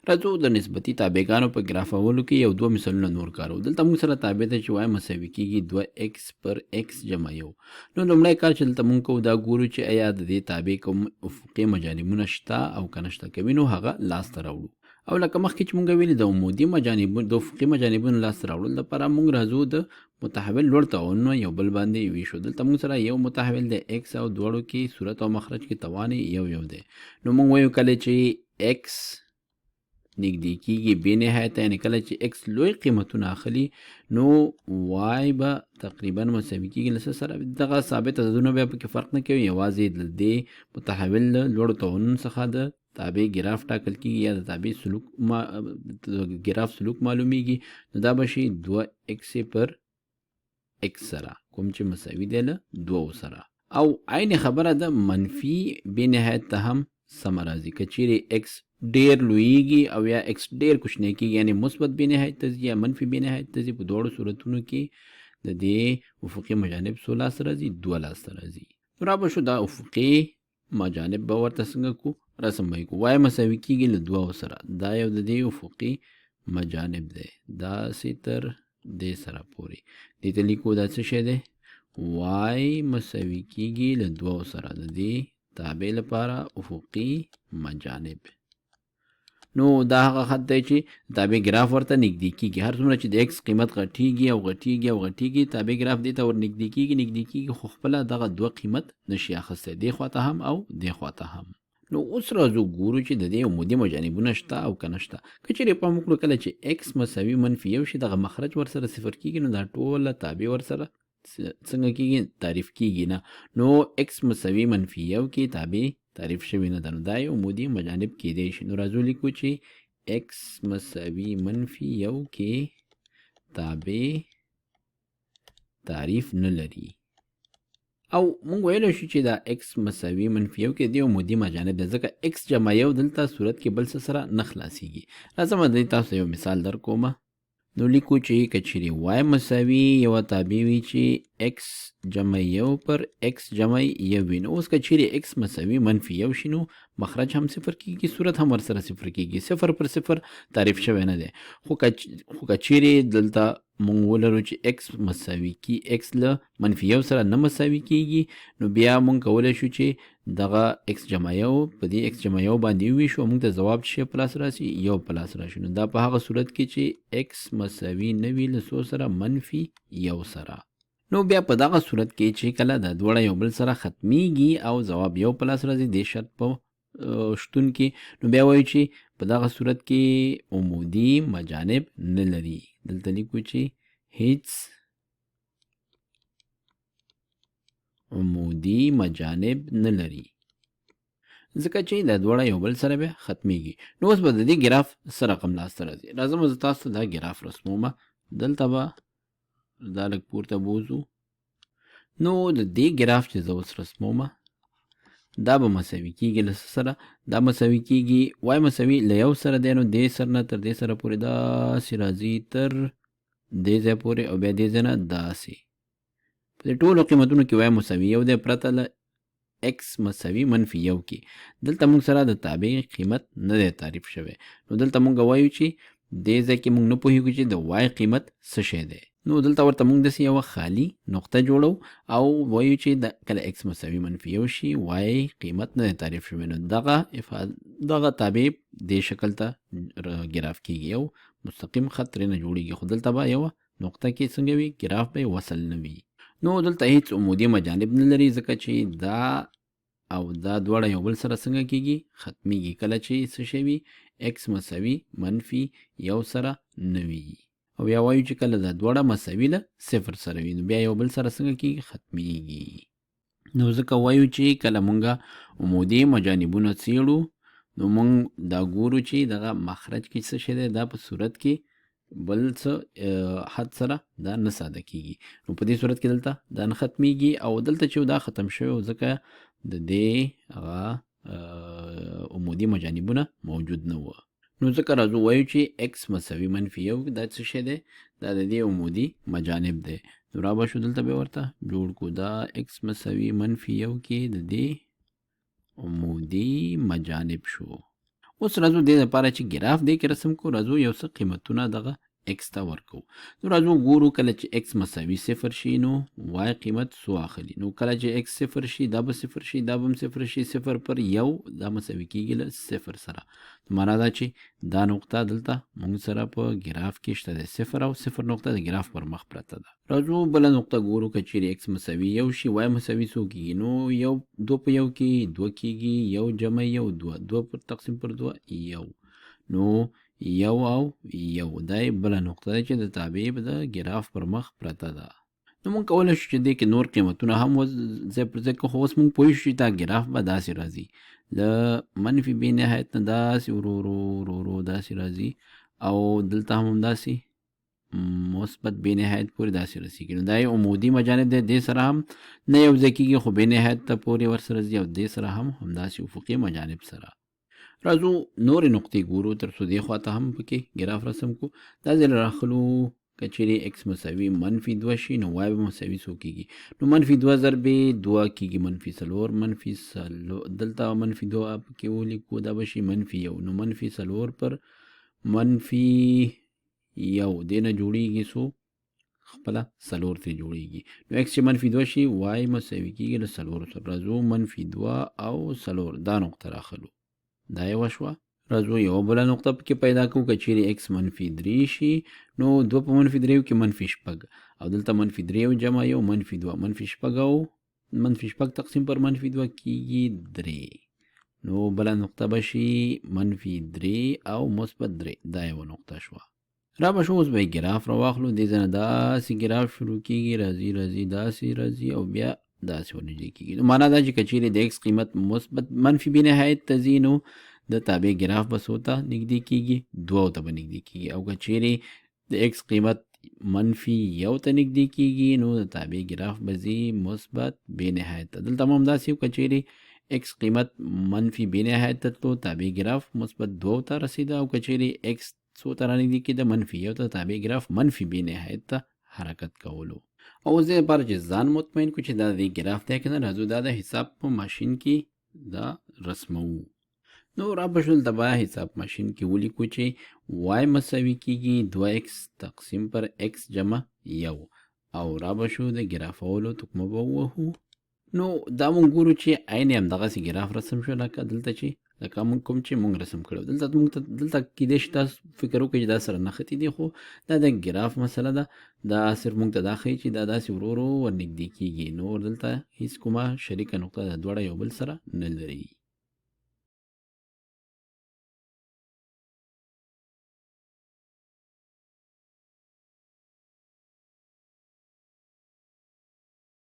راځو د نسبتي تابعګانو په ګرافولو کې یو دوه مثالونه نور کارو. دلته موږ سره تابع ته چې وای مساوي کېږي 2x پر x جمع یو. نو لومړی کار چې دلته موږ کوو دا ګورو چې آیا د دې تابع کوم افقي مجانبونه شته او که نشته. که وي نو هغه لاسته راوړو. او لکه مخکې چې موږ ویلي د عمودي مجانبونو د افقي مجانبونو لاسته راوړلو لپاره موږ راځو د متحول لوړ توانونه یو بل باندې ویشو. دلته موږ سره یو متحول د x او دواړو کې صورت او مخرج کې توان یو دی. نو موږ وایو کله چې x نږدې کېږي بې نهایته، یعنې کله چې x لوی قیمتونه اخلي نو y به تقریبا مساوي کېږي له څه سره. دغه ثابت عددونه بیا پکې فرق نه کوي، یوازې د دې متحول لوړو توانونو څخه د تابع ګراف ټاکل کېږي یا د تابع سلوک ګراف سلوک معلومیږي. نو دا به شي 2x پر x سره، کوم چې مساوي دی له 2 سره. او عین خبره د منفي بې نهایت ته هم سمه راځي. که چیرې x ډیر لویږي او یا x ډیر کوچنی کېږي، یعنې مثبت بې نهایت ته ځي یا منفي بې نهایت ته ځي، په دواړو صورتونو کې د دې افقي مجانب څو لاسته راځي؟ 2 لاسته راځي. را به شو دا افقي مجانب به ورته څنګه کو رسم به یې کو. وای مساوي کېږي له 2 سره، دا یو د دې افقي مجانب دی، داسې تر دې سره پورې. دې ته لیکو دا څه شی دی؟ وای مساوي کېږي له 2 سره د دې تابع لپاره افقي مجانب. نو دا هغه خط دی چې تابع ګراف ورته نږدې کېږي. هر څومره چې د x قیمت غټېږي او غټېږي او غټېږي، تابع ګراف دې ته ور نږدې کېږي خو خپله دغه 2 قیمت نشي اخیستی، دې خواته هم او دې خواته هم. نو اوس راځو ګورو چې د دې عمودي مجانبونه شته او که نشته. که چیرې پام وکړو کله چې x مساوي منفي 1 شي، دغه مخرج ورسره صفر کېږي، نو دا ټوله تابع ورسره څنګه کېږي؟ تعریف کېږي نه. نو x مساوي منفي 1 کې تابع تعریف شوی نه ده، نو دا یو عمودي مجانب کېدی شي. نو راځو لیکو چې x مساوي منفي 1 کې تابع تعریف نه لري. او موږ ویلی شو چې دا x مساوي منفي 1 کې د عمودي مجانب ده، ځکه x جمع 1 دلته صورت کې بل څه سره نه خلاصېږي. راځم دې تاسو یو مثال در کومه. نو لیکو چې که چیرې y مساوي یوه تابع وي چې x جمع 1 پر x جمع 1 وي، نو اوس که چیرې x مساوي منفي 1 شي نو مخرج هم صفر کېږي، صورت هم ورسره صفر کېږي. 0 پر 0 تعریف شوی نه دی. خو که چیرې دلته مونږ ولرو چې x مساوي کی x له منفي 1 سره نه مساوي کېږي، نو بیا مونږ کولی شو چې دغه x جمع 1 په دې x جمع 1 باندې وویشو، مونږ ته ځواب چې په لاس راشي 1 په لاس راشي. نو دا په هغه صورت کې چې x مساوي نه وي له څو سره؟ منفي 1 سره. نو بیا په دغه صورت کې چې کله دا دواړه یو بل سره ختمیږي او ځواب 1 په لاس راځي دې شرط په شتون کې، نو بیا وایو چې په دغه صورت کې عمودي مجانب نه لري. دلته لیکو چې هیڅ عمودي مجانب نه لري، ځکه چې دا دواړه یو بل سره بیا ختمیږي. نو اوس به د دې ګراف څه رقم لاسته راځي؟ راځم زه تاسو دا ګراف رسمومه. دلته به دا لږ پورته بوځو. نو د دې ګراف چې زه اوس رسمومه دا به مساوي کېږي له څه سره؟ دا مساوي کېږي وای مساوي له 1 سره دی، نو دې سر نه تر دې سره پورې داسې راځي تر دې ځای پورې، او بیا دې ځای نه داسې. په دې ټولو قیمتونو کې وای مساوي 1 دی، پرته له x مساوي منفي 1 کې. دلته موږ سره د تابع قیمت نه دی تعریف شوی، نو دلته موږ وایو چې دې ځای کې موږ نه پوهېږو چې د وای قیمت څه شی دی. نو دلته ورته موږ داسې یوه خالي نقطه جوړو او وایو چې کله x مساوي منفي 1 شي وای قیمت نه دی تعریف شوی، نو دغه تابع دې شکل ته ګراف کېږي، یو مستقیم خط ترېنه جوړېږي. خو دلته به یوه نقطه کې څنګه وي؟ ګراف به وصل نه وي. نو دلته هیڅ عمودي مجانب نه لري، ځکه چې دا او دا دواړه یو بل سره څنګه کېږي؟ ختمیږي کله چې څه شی وي؟ x مساوي منفي 1 سره نه وي. او بیا وایو چې کله دا دواړه مساوي له 0 سره وي، نو بیا یو بل سره څنګه کېږي؟ ختمیږي. نو ځکه وایو چې کله مونږه عمودي مجانبونه څېړو نو مونږ دا ګورو چې دغه مخرج کې څه شی دی؟ دا په صورت کې بل څه حد سره دا نه ساده کېږي. نو په دې صورت کې دلته دا نه ختمیږي، او دلته چې دا ختم شوی ځکه د دې هغه عمودي مجانبونه موجود نه وه. نو ځکه راځو وایو چې x مساوي منفي 1 دا څه شی دی؟ دا د دې عمودي مجانب دی. نو را به شو دلته بیا ورته جوړ کړو، دا x مساوي منفي 1 کې د دې عمودي مجانب شو. اوس راځو دې لپاره چې ګراف دې کې رسم کو، راځو یو څه قیمتونه دغه ایکس ته ورکو. نو راځو ګورو کله چې ایکس مساوي صفر شي نو وای قیمت څو اخلي. نو کله چې ایکس صفر شي دا به صفر شي، دا به هم صفر شي، صفر پر یو دا مساوي کیږي له صفر سره. معنا دا چې دا نقطه دلته موږ سره په ګراف کې شته ده، صفر او صفر نقطه د ګراف پر مخ پرته ده. راځو بله نقطه ګورو که چیرې ایکس مساوي یو شي وای مساوي څو کیږي. نو یو دو په یو کې دوه کیږي، یو جمع یو دوه، دوه پر تقسیم پر دوه یو. نو یو او یو دا بله نقطه ده چې د تابع د ګراف پر مخ پرته ده. نو موږ کولی شو چې دې کې نور قیمتونه هم ځای پر ځای کړو، خو اوس موږ پوه شو چې دا ګراف به داسې راځي، د منفي بې نهایت نه داسې ورو ورو ورو ورو داسې راځي او دلته هم همداسې مثبت بې نهایت پورې داسې رسېږي. نو دا یو عمودي مجانب دی، دې سره هم نه یو ځای کېږي خو بې نهایت ته پورې ورسره ځي، او دې سره هم همداسې افقي مجانب سره. راځو نورې نقطې ګورو تر څو دې خواته هم پکې ګراف رسم کو. دا ځای راخلو که چیرې ایکس مساوي منفي دوه شي نو وای به مساوي څو کېږي. نو منفي دوه ضربې دوه کېږي منفي څلور، منفي څلور دلته منفي دوه پکې ولیکو دا به شي منفي یو. نو منفي څلور پر منفي یو دې نه جوړېږي څو خپله څلور ترې جوړېږي. نو ایکس چې منفي دوه شي وای مساوي کېږي له څلورو سره. راځو منفي دوه او څلور دا نقطه راخلو، دا یوه شوه. راځو یوه بله نقطه پکې پیدا کوو که چیرې ایکس منفي درې شي نو دوه په منفي دریو کې منفي شپږ، او دلته منفي درې او جمع یو منفي دوه، منفي شپږ او منفي شپږ تقسیم پر منفي دوه کېږي درې. نو بله نقطه به شي منفي درې او مثبت درې، دا یوه نقطه شوه. را به شو اوس به یې ګراف را واخلو، دې ځای نه داسې ګراف شروع کېږي، راځي راځي داسې راځي او بیا داسې ورنږدې کېږي. نو معنا دا چې که چیرې د ایکس قیمت مثبت منفي بې نهایت ته ځي نو د تابع ګراف به څو ته نږدې کېږي؟ دوو ته به نږدې کېږي. او که چیرې د ایکس قیمت منفي یو ته نږدې کېږي نو د تابع ګراف به ځي مثبت بې نهایت ته. دلته هم همداسې که چیرې ایکس قیمت منفي بې نهایت ته تلو تابع ګراف مثبت دوو ته رسېده، او که چیرې ایکس څو ته رانږدې کېده منفي یو ته، تابع ګراف منفي بې نهایت ته حرکت کولو. او اوس دې لپاره چې ځان مطمئن کړو چې دا د ګراف دی که نه، راځو دا د حساب په ماشین کې دا رسموو. نو را به شو دلته به حساب ماشین کې ولیکو چې وای مساوي کېږي دوه ایکس تقسیم پر ایکس جمع یو، او را به شو د ګرافولو تکمه به ووهو. نو دا مونږ ګورو چې عین همدغسې ګراف رسم شو لکه دلته چې لکه مونږ کوم چې مونږ رسم کړو. دلته کېدای شي تاسو فکر وکړئ چې دا سره نښتې دي، خو دا د ګراف مسله ده، دا صرف مونږ ته دا ښیي چې دا داسې ورو ورو ورنږدې کېږي. نور دلته هېڅ کومه شریکه نقطه د دواړه یو بل سره نه لري.